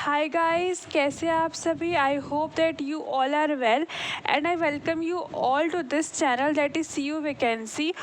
Hi guys, कैसे आप सभी। I hope that you all are well and I welcome you all to this channel that is see you vacancy.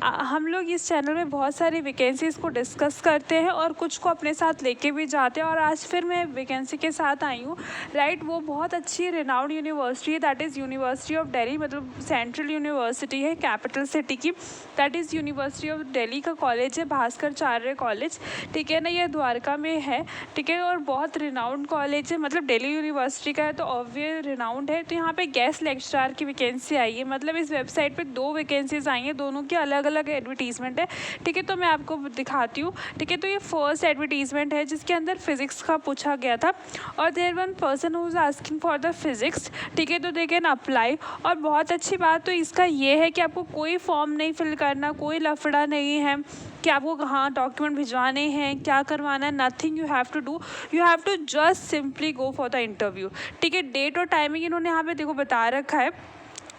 हम लोग इस channel में बहुत सारी वैकेंसीज़ को डिस्कस करते हैं और कुछ को अपने साथ लेके भी जाते हैं। और आज फिर मैं वैकेंसी के साथ आई हूँ, राइट। वो बहुत अच्छी रिनाउंड यूनिवर्सिटी है, that is university of Delhi, मतलब सेंट्रल यूनिवर्सिटी है कैपिटल सिटी की। That is university of Delhi का कॉलेज है, भास्कराचार्य कॉलेज, ठीक है ना। ये द्वारका में है, ठीक है। और बहुत रिनाउंड कॉलेज है, मतलब दिल्ली यूनिवर्सिटी का है तो ऑब्वियस रिनाउंड है। तो यहाँ पे गेस्ट लेक्चरर की वैकेंसी आई है, मतलब इस वेबसाइट पे 2 वैकेंसीज आई हैं, दोनों की अलग अलग एडवर्टीजमेंट है, ठीक है। तो मैं आपको दिखाती हूँ, ठीक है। तो ये फर्स्ट एडवर्टीजमेंट है जिसके अंदर फिजिक्स का पूछा गया था और there one person who is asking for the physics, ठीक है। तो दे कैन अप्लाई। और बहुत अच्छी बात तो इसका ये है कि आपको कोई फॉर्म नहीं फिल करना, कोई लफड़ा नहीं है कि आपको कहाँ डॉक्यूमेंट भिजवाने हैं, क्या करवाना है। Nothing you have to do, you have to just simply go for the interview, ठीक है। डेट और टाइमिंग इन्होंने यहाँ पे देखो बता रखा है,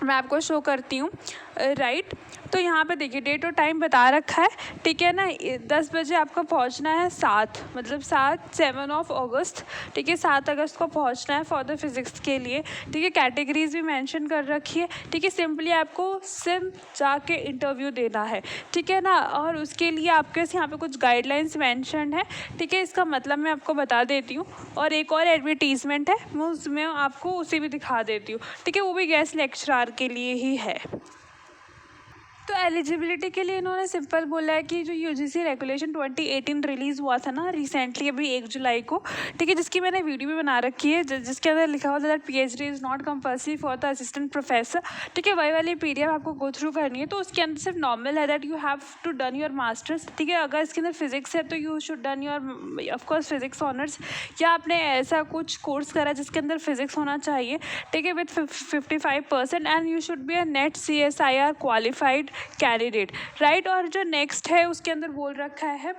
मैं आपको शो करती हूँ, राइट। तो यहाँ पे देखिए डेट और टाइम बता रखा है, ठीक है ना। 10 बजे आपको पहुँचना है, 7 ऑफ अगस्त, ठीक है। 7 अगस्त को पहुँचना है फॉर द फिज़िक्स के लिए, ठीक है। कैटेगरीज भी मेंशन कर रखी है, ठीक है। सिंपली आपको सिर्फ जाके इंटरव्यू देना है, ठीक है ना। और उसके लिए आपके यहाँ पे कुछ गाइडलाइंस मेंशन है, ठीक है। इसका मतलब मैं आपको बता देती हूँ। और एक और एडवर्टीजमेंट है, मैं उसमें आपको उसे भी दिखा देती हूँ, ठीक है। वो भी गेस्ट लेक्चरर के लिए ही है। तो एलिजिबिलिटी के लिए इन्होंने सिंपल बोला है कि जो यूजीसी रेगुलेशन 2018 रिलीज़ हुआ था ना रिसेंटली, अभी 1 जुलाई को, ठीक है, जिसकी मैंने वीडियो भी बना रखी है, जिसके अंदर लिखा हुआ था that PhD is not compulsory for the assistant professor, ठीक है। वही वाली पीडीएफ आपको गो थ्रू करनी है। तो उसके अंदर सिर्फ नॉर्मल है that you have to done your masters, ठीक है। अगर इसके अंदर फिजिक्स है तो you should done your of course physics honours, या आपने ऐसा कुछ कोर्स करा जिसके अंदर फिजिक्स होना चाहिए, ठीक है, with 55%। And you should be a net CSIR qualified candidate, right. और जो नेक्स्ट है उसके अंदर बोल रखा है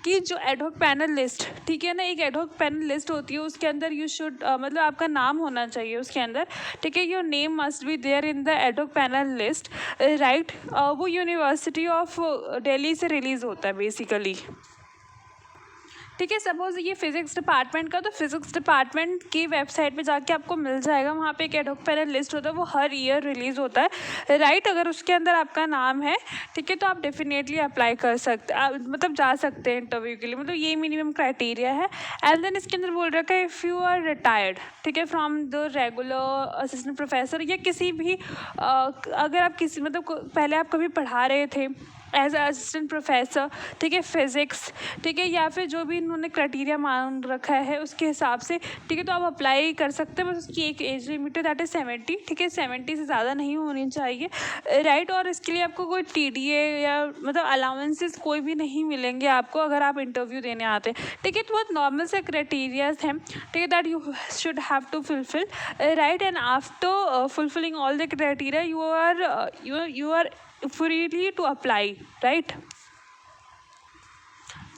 कि जो एडहॉक पैनल लिस्ट, ठीक है ना, एक एडहॉक पैनल लिस्ट होती है, उसके अंदर यू शुड मतलब आपका नाम होना चाहिए उसके अंदर, ठीक है। Your name must be there in the ad hoc panel list, right. वो यूनिवर्सिटी ऑफ दिल्ली से रिलीज़ होता है बेसिकली, ठीक है। सपोज ये फिजिक्स डिपार्टमेंट का, तो फिजिक्स डिपार्टमेंट की वेबसाइट पे जाके आपको मिल जाएगा, वहाँ पे एक एडहॉक पैनल लिस्ट होता है, वो हर ईयर रिलीज़ होता है, राइट। अगर उसके अंदर आपका नाम है, ठीक है, तो आप डेफिनेटली अप्लाई कर सकते, मतलब जा सकते हैं इंटरव्यू के लिए, मतलब ये मिनिमम क्राइटेरिया है। एंड देन इसके अंदर बोल रखा है इफ़ यू आर रिटायर्ड, ठीक है, from the regular assistant professor, या किसी भी अगर आप किसी मतलब पहले आप कभी पढ़ा रहे थे एज असिस्टेंट प्रोफेसर, ठीक है, फिज़िक्स, ठीक है, या फिर जो भी इन्होंने क्राइटेरिया मान रखा है उसके हिसाब से, ठीक है, तो आप अप्लाई कर सकते हैं। बस उसकी एक एज लिमिट है दैट इज़ 70, ठीक है। 70 से ज़्यादा नहीं होनी चाहिए, राइट। और इसके लिए आपको कोई TDA या मतलब अलाउंसेस कोई भी नहीं मिलेंगे आपको अगर आप इंटरव्यू देने आते हैं, ठीक है। तो बहुत नॉर्मल से क्राइटेरियाज हैं, ठीक है, that you should have to fulfil, right. And after fulfilling all the criteria you are freely to apply, right.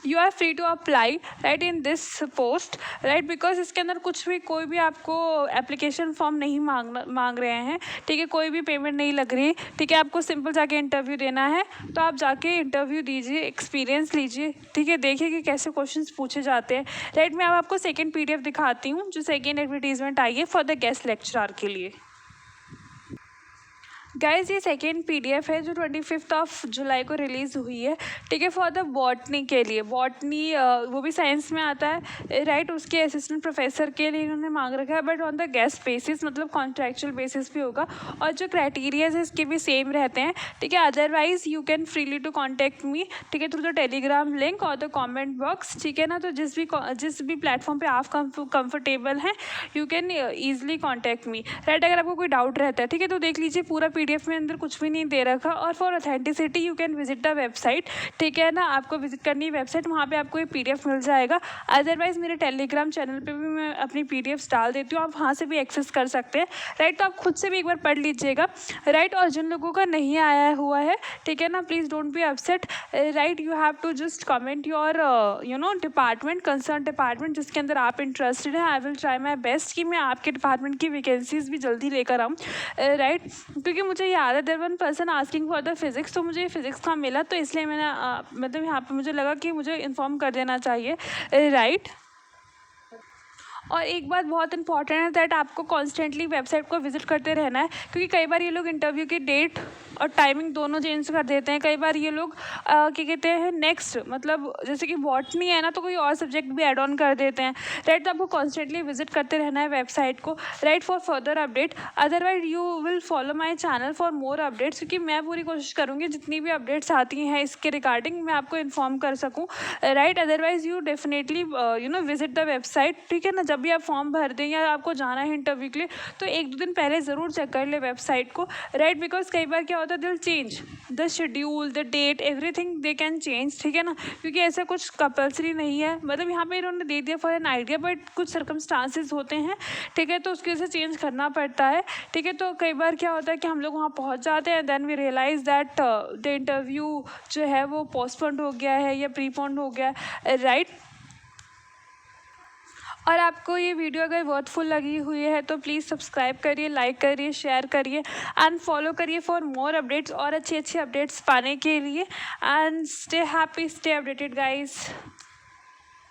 You are free to apply, right, in this post, right, because इसके अंदर कुछ भी कोई भी आपको एप्लीकेशन फॉर्म नहीं मांग रहे हैं, ठीक है। कोई भी पेमेंट नहीं लग रही, ठीक है। आपको सिंपल जाके इंटरव्यू देना है, तो आप जाके इंटरव्यू दीजिए, एक्सपीरियंस लीजिए, ठीक है। देखिए कि कैसे क्वेश्चंस पूछे जाते हैं, राइट। मैं अब आपको सेकेंड PDF दिखाती हूँ, जो सेकेंड एडवर्टीजमेंट आई है फॉर द गेस्ट लेक्चरर के लिए। गाइज ये सेकेंड PDF है जो 25 जुलाई को रिलीज़ हुई है, ठीक है, फॉर द बॉटनी के लिए। बॉटनी वो भी साइंस में आता है, राइट। उसके असिस्टेंट प्रोफेसर के लिए इन्होंने मांग रखा है, but on the guest basis, मतलब कॉन्ट्रैक्चुअल बेसिस भी होगा। और जो क्राइटेरियाज है इसके भी सेम रहते हैं, ठीक है। Otherwise you can freely to contact me, ठीक है, थ्रू द टेलीग्राम लिंक और द कॉमेंट बॉक्स, ठीक है ना। तो जिस भी प्लेटफॉर्म पर आप कंफर्टेबल हैं, you can easily contact me, right. अगर आपको कोई डाउट रहता है, ठीक है, तो देख लीजिए पूरा PDF में अंदर कुछ भी नहीं दे रखा। और for authenticity you can visit the website, ठीक है ना। आपको विजिट करनी है वेबसाइट, वहाँ पे आपको ये PDF मिल जाएगा। अदरवाइज मेरे टेलीग्राम चैनल पे भी मैं अपनी PDFs डाल देती हूँ, आप वहाँ से भी एक्सेस कर सकते हैं, राइट। तो आप खुद से भी एक बार पढ़ लीजिएगा, राइट। और जिन लोगों का नहीं आया हुआ है, ठीक है ना, please don't be upset, right. You have to just comment your department, concern department जिसके अंदर आप इंटरेस्टेड हैं। I will try my best कि मैं आपके डिपार्टमेंट की वैकेंसीज भी जल्दी लेकर आऊँ, राइट। क्योंकि मुझे याद है there one person asking for the physics, तो मुझे फिजिक्स का मिला, तो इसलिए मैंने मतलब यहाँ पे मुझे लगा कि मुझे इन्फॉर्म कर देना चाहिए, राइट। और एक बात बहुत इंपॉर्टेंट है दैट आपको कॉन्स्टेंटली वेबसाइट को विजिट करते रहना है, क्योंकि कई बार ये लोग इंटरव्यू की डेट और टाइमिंग दोनों चेंज कर देते हैं। कई बार ये लोग क्या कहते हैं नेक्स्ट, मतलब जैसे कि बॉटनी है ना, तो कोई और सब्जेक्ट भी ऐड ऑन कर देते हैं, राइट। तो आपको कॉन्स्टेंटली विजिट करते रहना है वेबसाइट को, right, for further update. Otherwise you will follow my channel for more updates, क्योंकि मैं पूरी कोशिश करूँगी जितनी भी अपडेट्स आती हैं इसके रिगार्डिंग मैं आपको इन्फॉर्म कर सकूँ, right. Otherwise you definitely visit the website, ठीक है ना। जब भी आप फॉर्म भर दें या आपको जाना है इंटरव्यू के लिए, तो 1-2 दिन पहले ज़रूर चेक कर ले वेबसाइट को, राइट। बिकॉज कई बार क्या होता है, दिल change the schedule, the date, everything they can change, ठीक है ना। क्योंकि ऐसा कुछ कंपल्सरी नहीं है, मतलब यहाँ पे इन्होंने दे दिया फॉर एन आइडिया, बट कुछ सर्कमस्टांसिस होते हैं, ठीक है, तो उसकी वजह से चेंज करना पड़ता है, ठीक है। तो कई बार क्या होता है कि हम लोग वहाँ पहुँच जाते हैं, then we realise that the interview जो है वो पोस्टपोन्ड हो गया है या प्रीपोन्ड हो गया है, राइट। और आपको ये वीडियो अगर वर्थफुल लगी हुई है तो प्लीज़ सब्सक्राइब करिए, लाइक करिए, शेयर करिए एंड फॉलो करिए फॉर मोर अपडेट्स, और अच्छे अच्छे अपडेट्स पाने के लिए। And stay happy, stay updated guys.